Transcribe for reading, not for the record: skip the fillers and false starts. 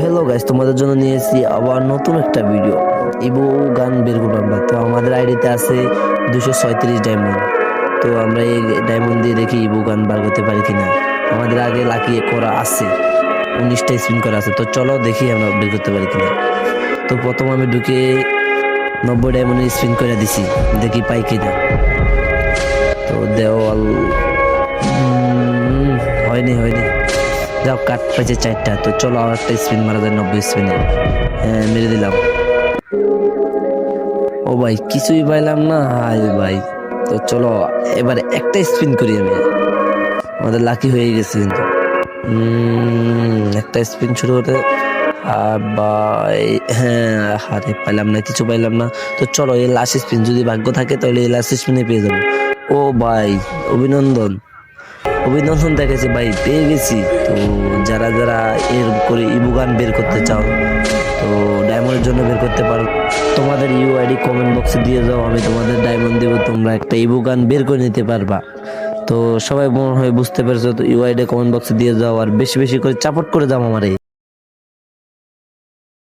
Hello guys, তোমাদের জন্য নিয়েছি আবার নতুন একটা ভিডিও। ইবো গান বের করবো আমরা। তো আমাদের আইডিতে আছে 236 ডায়মন্ড। তো আমরা এই ডায়মন্ড দিয়ে দেখি ইবো গান বার করতে পারি কিনা। আমাদের আগে লাকি করা আছে, 19টা স্পিন করা আছে। তো চলো দেখি আমরা বের করতে পারি কিনা। তো প্রথম আমি ঢুকে 90 ডায়মন্ডের স্পিন করে দিছি, দেখি পাই কিনা। তো দেওয়াল হয়নি হয়নি, যাও কাট পাইছে 4টা। তো চলো আর একটা স্পিন মারা যায় 90 স্পিনে। হ্যাঁ, মেরে দিলাম। ও ভাই, কিছুই পাইলাম না। হাই ভাই। তো চলো এবার একটা স্পিন করি আমি। আমাদের লাকি হয়ে গেছে কিন্তু। একটা স্পিন শুরু হতে ভাই, হ্যাঁ হারে পাইলাম না, কিছু পাইলাম না। তো চলো এই লাস্ট স্পিন, যদি ভাগ্য থাকে তাহলে এই লাস্ট স্পিনে পেয়ে যাবো। ও ভাই, অভিনন্দন অভিনন্দন দেখেছি ভাই, পেয়ে গেছি। তো যারা যারা এর করে ইবু গান বের করতে চাও, তো ডায়মন্ডের জন্য বের করতে পারো। তোমাদের ইউআইডি কমেন্ট বক্সে দিয়ে যাও, আমি তোমাদের ডায়মন্ড দেবো, তোমরা একটা ইবু গান বের করে নিতে পারবা। তো সবাই মনে হয় বুঝতে পেরেছো। তো ইউআইডি কমেন্ট বক্সে দিয়ে যাও, আর বেশি বেশি করে সাপোর্ট করে যাও আমারে।